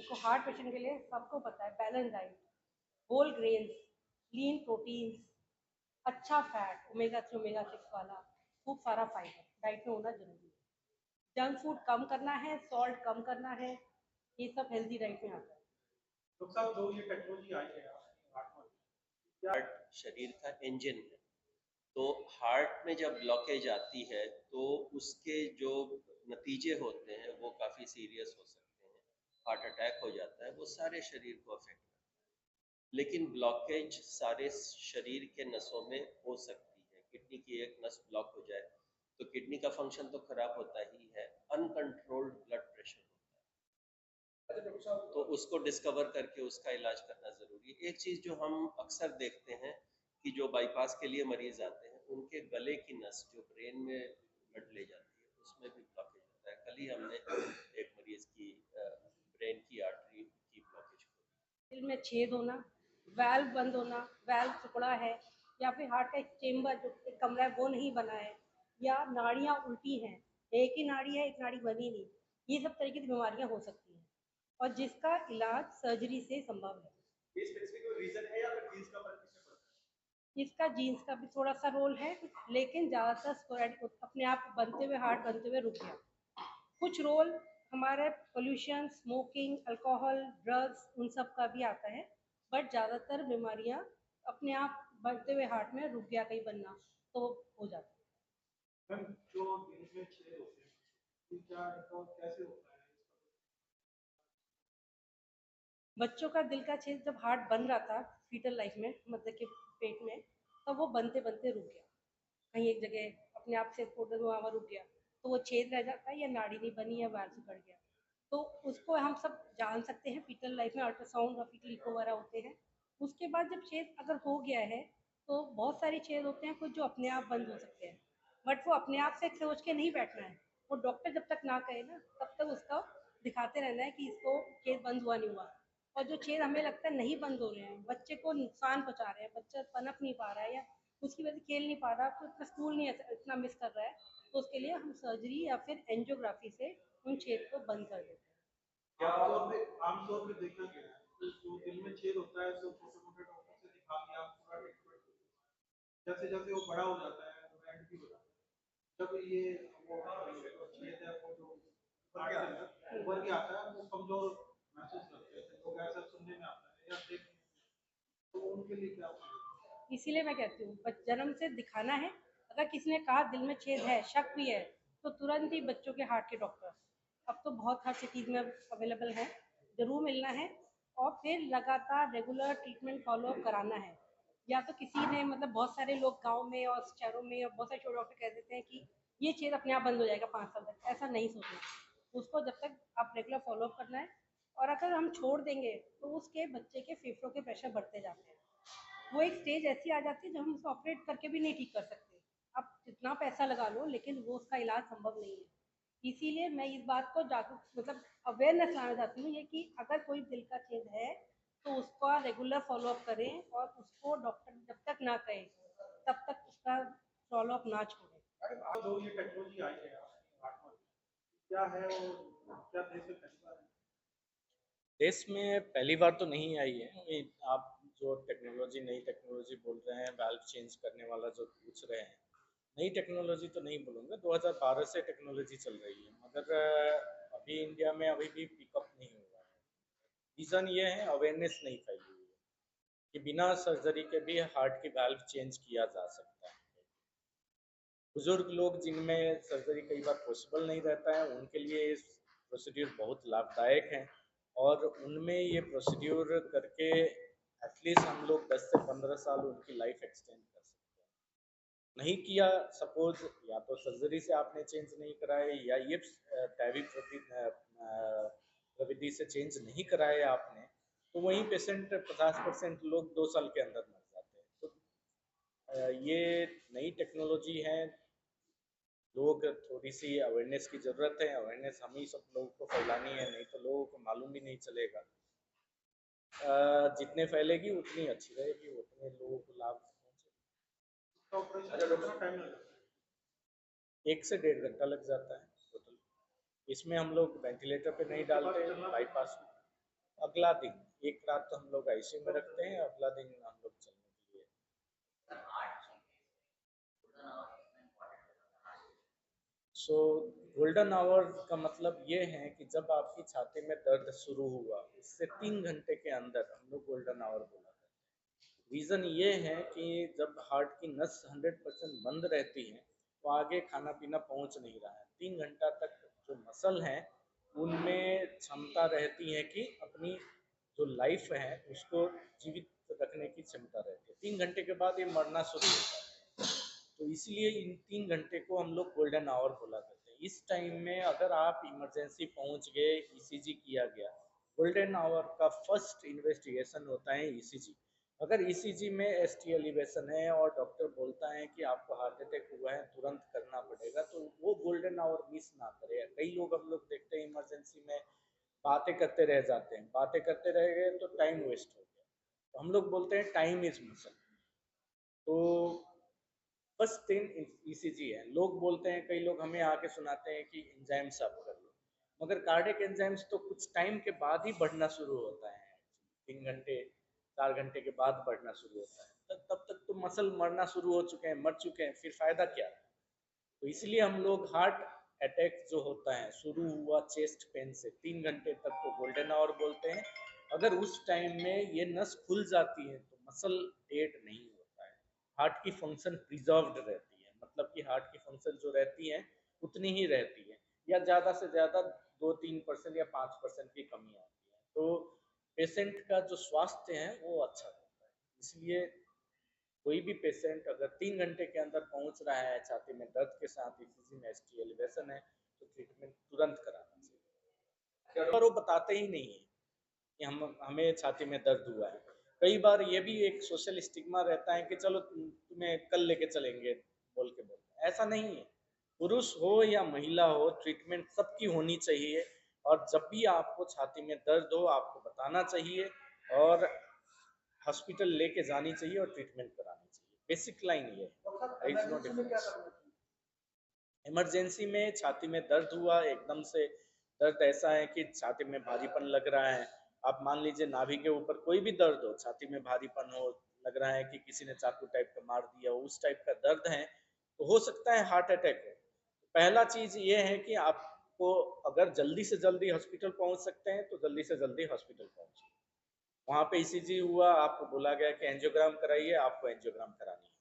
देखो heart patient के लिए सबको पता है बैलेंस डाइट, होल ग्रेन्स, लीन प्रोटीन्स, अच्छा फैट, ओमेगा 3 ओमेगा 6 वाला, खूब सारा फाइबर डाइट में होना जरूरी है। जंक फूड कम करना है, सॉल्ट कम करना है, ये सब हेल्दी डाइट में आता है। तो साहब जो ये टेक्नोलॉजी आई है हार्ट शरीर का इंजन है, तो हार्ट में जब ब्लॉकेज आती है तो उसके जो नतीजे होते हैं वो काफ़ी सीरियस हो सकते हैं। हार्ट अटैक हो जाता है, वो सारे शरीर को अफेक्ट करता है। लेकिन ब्लॉकेज सारे शरीर के नसों में हो सकती है। किडनी की एक नस ब्लॉक हो जाए तो किडनी का फंक्शन तो खराब होता ही है, अनकंट्रोल्ड ब्लड प्रेशर होता है, तो उसको डिस्कवर करके उसका इलाज करना ज़रूरी है। एक चीज़ जो हम अक्सर देखते हैं कि जो बाईपास के लिए मरीज आते हैं उनके गले की नस जो ब्रेन में ब्लड ले जाती है उसमें भी ब्लॉकेज होता है। कल ही हमने एक मरीज की ब्रेन की आर्टरी की ब्लॉकेज खोली। दिल में छेद होना, वाल्व बंद होना, वाल्व टुकड़ा है, या फिर हार्ट का एक चेम्बर जो एक कमरा है वो नहीं बना है, या नाड़ियाँ उल्टी हैं, एक ही नाड़ी है एक नाड़ी बनी नहीं, ये सब तरीके की बीमारियाँ हो सकती हैं और जिसका इलाज सर्जरी से संभव है। ये स्पेसिफिक कोई रीजन है या फिर जीन्स का फर्क किसमें पड़ता है? इसका जीन्स का भी थोड़ा सा रोल है, लेकिन ज़्यादातर स्पोरेडिक अपने आप बनते हुए हार्ट बनते हुए रुक गया। कुछ रोल हमारे पोल्यूशन, स्मोकिंग, अल्कोहल, ड्रग्स उन सब का भी आता है, बट ज़्यादातर बीमारियां अपने आप बढ़ते हुए हार्ट में रुक गया कहीं बनना तो हो जाता है। मैम जो दिल में छेद होते हैं ये क्या इनको कैसे होता है? बच्चों का दिल का छेद जब हार्ट बन रहा था फीटल लाइफ में, मतलब के पेट में, तब वो बनते बनते रुक गया, कहीं एक जगह अपने आप से फोटो वहाँ रुक गया, तो वो छेद रह जाता है या नाड़ी नहीं बनी या वाल्व सुखड़ गया। तो उसको हम सब जान सकते हैं, फीटल लाइफ में अल्ट्रासाउंड और फीटल इको वगैरह होते हैं। उसके बाद जब छेद अगर हो गया है तो बहुत सारे छेद होते हैं कुछ जो अपने आप बंद हो सकते हैं, बट वो अपने आप से सोच के नहीं बैठना है, वो डॉक्टर जब तक ना कहे ना तब तक उसका दिखाते रहना है कि इसको छेद बंद हुआ नहीं हुआ। और जो छेद हमें लगता है नहीं बंद हो रहे हैं, बच्चे को नुकसान पहुंचा रहे हैं, बच्चा पनप नहीं पा रहा है या उसकी वजह से खेल नहीं पा रहा, तो इतना स्कूल नहीं इतना मिस कर रहा है, तो उसके लिए हम सर्जरी या फिर एंजियोग्राफी से उन छेद को बंद कर देते हैं। आमतौर पे देखा गया है तो जो दिल में छेद होता है तो छोटे मोटे डॉक्टर से दिखा दिया पूरा ट्रीटमेंट, जैसे जैसे वो बड़ा हो जाता है वो एंड भी हो जाता है। जब ये वो छेद है वो जो हार्ट के अंदर उभर के आता है वो कमजोर महसूस करते हैं, तो ऐसा सुनने में आता है या देखने में, तो उनके लिए क्या होता है? इसीलिए मैं कहती हूँ जन्म से दिखाना है। अगर किसी ने कहा दिल में छेद है, शक भी है, तो तुरंत ही बच्चों के हार्ट के डॉक्टर अब तो बहुत हर सिटीज में अवेलेबल है, जरूर मिलना है और फिर लगातार रेगुलर ट्रीटमेंट फॉलोअप कराना है। या तो किसी ने मतलब बहुत सारे लोग गांव में और शहरों में और बहुत सारे छोटे डॉक्टर कह देते हैं कि ये छेद अपने आप बंद हो जाएगा 5 साल तक, ऐसा नहीं सोचना, उसको जब तक आप रेगुलर फॉलोअप करना है। और अगर हम छोड़ देंगे तो उसके बच्चे के फेफड़ों के प्रेशर बढ़ते जाते हैं, वो एक स्टेज ऐसी आ जाती है जब हम उसको ऑपरेट करके भी नहीं ठीक कर सकते। आप जितना पैसा लगा लो लेकिन वो उसका इलाज संभव नहीं है। इसीलिए मैं इस बात को जागरूक मतलब अवेयरनेस लाना चाहती हूँ ये कि अगर कोई दिल का छेद है तो उसका रेगुलर फॉलोअप करें और उसको डॉक्टर जब तक ना कहे तब तक उसका फॉलोअप ना छोड़ें। जो ये टेक्नोलॉजी आई है क्या है वो, क्या देश में पहली बार है? देश में पहली बार तो नहीं आई है ये। आप जो टेक्नोलॉजी नई टेक्नोलॉजी बोल रहे हैं, वाल्व चेंज करने वाला जो पूछ रहे हैं, नई टेक्नोलॉजी तो नहीं बोलूँगा, 2012 से टेक्नोलॉजी चल रही है, मगर अभी इंडिया में अभी भी पिकअप नहीं हुआ है। रीज़न ये है अवेयरनेस नहीं फैली हुई है कि बिना सर्जरी के भी हार्ट की वाल्व चेंज किया जा सकता है। बुजुर्ग लोग जिनमें सर्जरी कई बार पॉसिबल नहीं रहता है उनके लिए इस प्रोसीड्यूर बहुत लाभदायक है, और उनमें ये प्रोसीड्यूर करके एटलीस्ट हम लोग 10 से 15 साल उनकी लाइफ एक्सटेंड कर सकते हैं। नहीं किया सपोज, या तो सर्जरी से आपने चेंज नहीं कराए या ये टैवी प्रविधि से चेंज नहीं कराए आपने, तो वहीं पेशेंट 50% लोग 2 साल के अंदर मर जाते हैं। तो ये नई टेक्नोलॉजी है, लोग थोड़ी सी अवेयरनेस की ज़रूरत है। अवेयरनेस हम ही सब लोगों को फैलानी है, नहीं तो लोगों को मालूम भी नहीं चलेगा। जितने फैलेगी उतनी अच्छी रहेगी, उतने लोगों को लाभ इसका ऑपरेशन कितना टाइम लगता है? 1 से 1.5 घंटा लग जाता है टोटल। इसमें हम लोग वेंटिलेटर पे नहीं डालते, बाईपास अगला दिन एक रात तो हम लोग आईसीयू में रखते हैं, अगला दिन हम लोग चलने के लिए। सो गोल्डन आवर का मतलब ये है कि जब आपकी छाती में दर्द शुरू हुआ उससे 3 घंटे के अंदर हम लोग गोल्डन आवर बोला करते हैं। रीज़न ये है कि जब हार्ट की नस 100% बंद रहती है तो आगे खाना पीना पहुंच नहीं रहा है। 3 घंटा तक जो मसल है उनमें क्षमता रहती है कि अपनी जो लाइफ है उसको जीवित रखने की क्षमता रहती है। 3 घंटे के बाद ये मरना शुरू होता है, तो इसलिए इन 3 घंटे को हम लोग गोल्डन आवर बोला करते हैं। इस टाइम में अगर आप इमरजेंसी पहुंच गए, ईसीजी किया गया, गोल्डन आवर का फर्स्ट इन्वेस्टिगेशन होता है ईसीजी। अगर ईसीजी में एसटी एलिवेशन है और डॉक्टर बोलता है कि आपको हार्ट अटैक हुआ है, तुरंत करना पड़ेगा, तो वो गोल्डन आवर मिस ना करे। कई लोग हम लोग देखते हैं इमरजेंसी में बातें करते रह जाते हैं, बातें करते रह गए तो टाइम वेस्ट हो गया। तो हम लोग बोलते हैं टाइम इज मसल। तो बस 3 ईसीजी है। लोग बोलते हैं, कई लोग हमें आके सुनाते हैं कि एंजाइम्स आप कर लो, मगर कार्डियक एंजाइम्स तो कुछ टाइम के बाद ही बढ़ना शुरू होता है। 3 घंटे 4 घंटे के बाद बढ़ना शुरू होता है, तब तक तो मसल मरना शुरू हो चुके हैं, मर चुके हैं, फिर फायदा क्या। तो इसलिए हम लोग हार्ट अटैक जो होता है शुरू हुआ चेस्ट पेन से 3 घंटे तक को गोल्डन आवर बोलते हैं। अगर उस टाइम में ये नस खुल जाती है तो मसल डेड नहीं होता है, हार्ट की फंक्शन प्रिजर्व्ड रहती है। मतलब कि हार्ट की फंक्शन जो रहती है उतनी ही रहती है, या ज़्यादा से ज़्यादा 2-3% या 5% की कमी आती है। तो पेशेंट का जो स्वास्थ्य है वो अच्छा रहता है। इसलिए कोई भी पेशेंट अगर 3 घंटे के अंदर पहुंच रहा है छाती में दर्द के साथ, ईसीजी में एसटी एलिवेशन है, तो ट्रीटमेंट तुरंत कराना चाहिए। पर वो बताते ही नहीं है कि हमें छाती में दर्द हुआ है। कई बार ये भी एक सोशल स्टिग्मा रहता है कि चलो तुम्हें कल लेके चलेंगे बोल के बोलते। ऐसा नहीं है, पुरुष हो या महिला हो, ट्रीटमेंट सबकी होनी चाहिए। और जब भी आपको छाती में दर्द हो आपको बताना चाहिए और हॉस्पिटल लेके जानी चाहिए और ट्रीटमेंट करानी चाहिए। बेसिक लाइन ये है। इमरजेंसी में छाती में दर्द हुआ, एकदम से दर्द ऐसा है कि छाती में भारीपन लग रहा है, आप मान लीजिए नाभि के ऊपर कोई भी दर्द हो, छाती में भारीपन हो, लग रहा है कि किसी ने चाकू टाइप का मार दिया हो, उस टाइप का दर्द है, तो हो सकता है हार्ट अटैक हो। पहला चीज ये है कि आपको अगर जल्दी से जल्दी हॉस्पिटल पहुंच सकते हैं तो जल्दी से जल्दी हॉस्पिटल पहुंचे। वहाँ पे ईसीजी हुआ, आपको बोला गया कि एंजियोग्राम कराइए, आपको एंजियोग्राम करानी है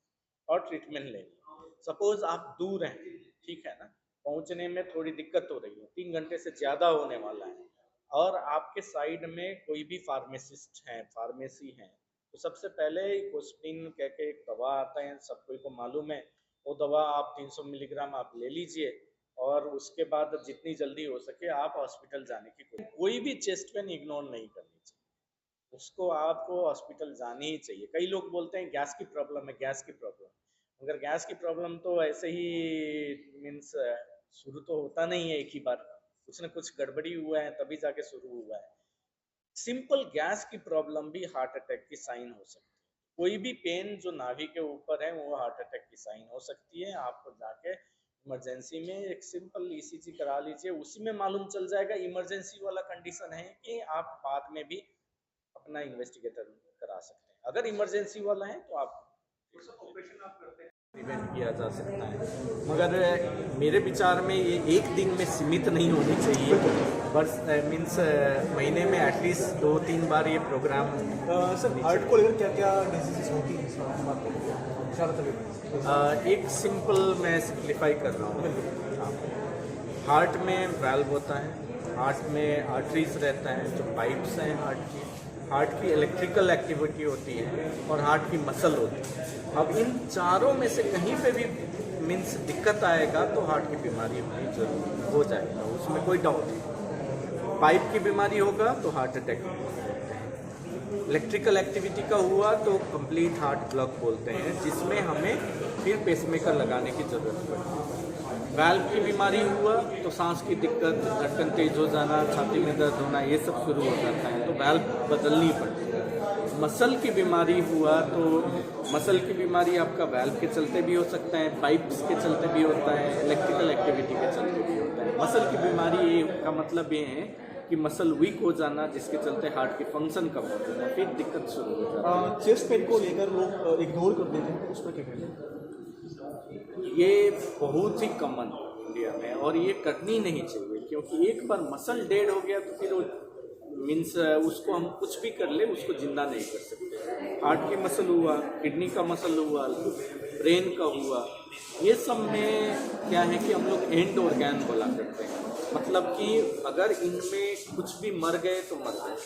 और ट्रीटमेंट लेनी है। सपोज आप दूर हैं, ठीक है ना, पहुंचने में थोड़ी दिक्कत हो रही है, 3 घंटे से ज़्यादा होने वाला है, और आपके साइड में कोई भी फार्मेसिस्ट है, फार्मेसी है, तो सबसे पहले कोस्पिन कह के एक दवा आता है, सब कोई को मालूम है। वो दवा आप 300 मिलीग्राम आप ले लीजिए और उसके बाद जितनी जल्दी हो सके आप हॉस्पिटल जाने की कोई भी चेस्ट पेन इग्नोर नहीं करनी चाहिए, उसको आपको हॉस्पिटल जानी ही चाहिए। कई लोग बोलते हैं गैस की प्रॉब्लम है, गैस की प्रॉब्लम, मगर गैस की प्रॉब्लम तो ऐसे ही मीन्स शुरू तो होता नहीं है एक ही बार, कुछ ना कुछ गड़बड़ी हुआ है तभी जाके शुरू हुआ है। सिंपल गैस की प्रॉब्लम भी हार्ट अटैक की साइन हो सकती है। कोई भी पेन जो नाभि के ऊपर है वो हार्ट अटैक की साइन हो सकती है। आपको जाके इमरजेंसी में एक सिंपल ईसीजी करा लीजिए, उसी में मालूम चल जाएगा इमरजेंसी वाला कंडीशन है कि आप बाद में भी अपना इन्वेस्टिगेटर करा सकते हैं। अगर इमरजेंसी वाला है तो आप ऑपरेशन आप करते हैं, प्रिवेंट किया जा सकता है, मगर मेरे विचार में ये एक दिन में सीमित नहीं होनी चाहिए, बस मीन्स महीने में एटलीस्ट 2-3 बार ये प्रोग्राम। सर हार्ट को लेकर क्या क्या डिजीजेस होती हैं एक सिंपल मैं सिंप्लीफाई कर रहा हूँ। हार्ट में वाल्व होता है, हार्ट में आर्टरीज रहता है जो पाइप्स हैं हार्ट की इलेक्ट्रिकल एक्टिविटी होती है और हार्ट की मसल होती है। अब इन चारों में से कहीं पे भी मीन्स दिक्कत आएगा तो हार्ट की बीमारी होनी जरूर हो जाएगा, उसमें कोई डाउट नहीं। पाइप की बीमारी होगा तो हार्ट अटैक बोलते हैं, इलेक्ट्रिकल एक्टिविटी का हुआ तो कंप्लीट हार्ट ब्लॉक बोलते हैं, जिसमें हमें फिर पेसमेकर लगाने की ज़रूरत पड़ती है। वाल्व की बीमारी हुआ तो सांस की दिक्कत, धड़कन तेज हो जाना, छाती में दर्द होना, ये सब शुरू हो जाता है, तो वाल्व बदलनी पड़ती है। मसल की बीमारी हुआ तो मसल की बीमारी आपका वाल्व के चलते भी हो सकता है, पाइप्स के चलते भी होता है, इलेक्ट्रिकल एक्टिविटी के चलते भी होता है। मसल की बीमारी का मतलब ये है की मसल वीक हो जाना, जिसके चलते हार्ट की फंक्शन कम हो जाना, फिर दिक्कत शुरू हो जाती है। चेस्ट पेन को लेकर लोग इग्नोर कर देते हैं, उस पर क्या कहते हैं? ये बहुत ही कॉमन है इंडिया में, और ये करनी नहीं चाहिए, क्योंकि एक बार मसल डेड हो गया तो फिर वो मीन्स उसको हम कुछ भी कर ले उसको जिंदा नहीं कर सकते। हार्ट की मसल हुआ, किडनी का मसल हुआ, ब्रेन का हुआ, ये सब में क्या है कि हम लोग एंड ऑर्गन बोला करते हैं, मतलब कि अगर इनमें कुछ भी मर गए तो मर गए।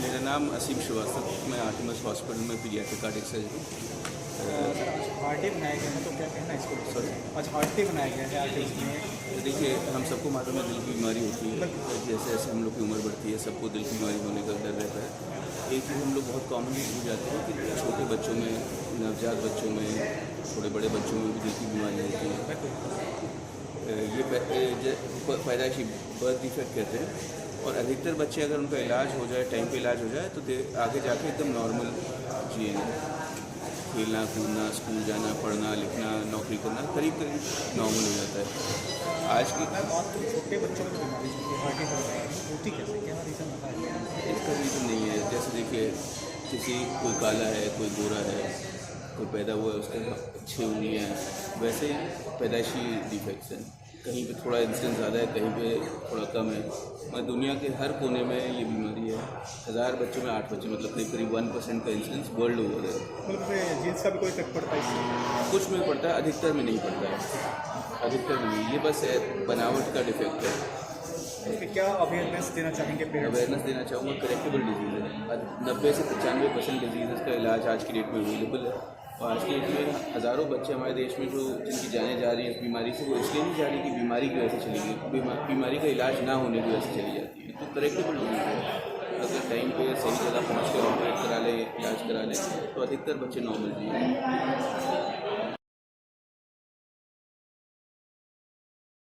मेरा नाम असीम श्रीवास्तव, मैं आर्टिमस हॉस्पिटल में पीडियाट्रिक कार्डियक सर्जन हूँ। हार्ट डे मनाया गया है, तो क्या कहना है इसको? सॉरी, आज हार्ट डे मनाया गया है आज इसमें। देखिए हम सबको मालूम है दिल की बीमारी होती है, जैसे जैसे हम लोग की उम्र बढ़ती है सबको दिल की बीमारी होने का डर रहता है। एक चीज़ हम लोग बहुत कॉमनली भूल जाते हैं कि छोटे बच्चों में, नवजात बच्चों में, थोड़े बड़े बच्चों में भी दिल की बीमारी होती है। ये पैदाइशी बर्थ डिफेक्ट कहते हैं, और अधिकतर बच्चे अगर उनका इलाज हो जाए, टाइम पे इलाज हो जाए, तो आगे जाके एकदम नॉर्मल जिएंगे। खेलना कूदना, स्कूल जाना, पढ़ना लिखना, नौकरी करना करीब करीब नॉर्मल हो जाता है। आज की छोटे बच्चों में बीमारी हार्ट की होती कैसे, क्या रीज़न होता है? इसका रीज़न नहीं है। जैसे देखिए किसी कोई काला है, कोई गोरा है, कोई पैदा हुआ है उसके 6 उंगलियाँ हैं, वैसे पैदाइशी डिफेक्ट्स हैं। कहीं पे थोड़ा इंसिडेंस ज़्यादा है, कहीं पे थोड़ा कम है, मगर दुनिया के हर कोने में ये बीमारी है। 1000 बच्चों में 8 बच्चे, मतलब करीब 1% का इंसिडेंस वर्ल्ड ओवर है। मतलब जीन्स का भी कोई इफेक्ट पड़ता है इससे? कुछ में पड़ता है, अधिकतर में नहीं पड़ता है, अधिकतर में नहीं। ये बस बनावट का डिफेक्ट है। तो क्या अवेयरनेस देना चाहेंगे पेरेंट्स? अवेयरनेस देना चाहूँगा, करेक्टेबल डिजीज़ है। 90 से 95% डिजीज़ का इलाज आज की डेट में अवेलेबल है, और आज की डेट में हज़ारों बच्चे हमारे देश में जो जिनकी जानें जा रही हैं इस बीमारी से, वो इसलिए नहीं जा रही कि बीमारी की वजह से चली गई, बीमारी का इलाज ना होने की वजह से चली जाती है। तो करेक्टेबल डिजीज़ है, अगर टाइम पे सही जगह पहुँच कर ऑपरेट करा ले, इलाज करा ले, तो अधिकतर बच्चे नॉर्मल भी हैं।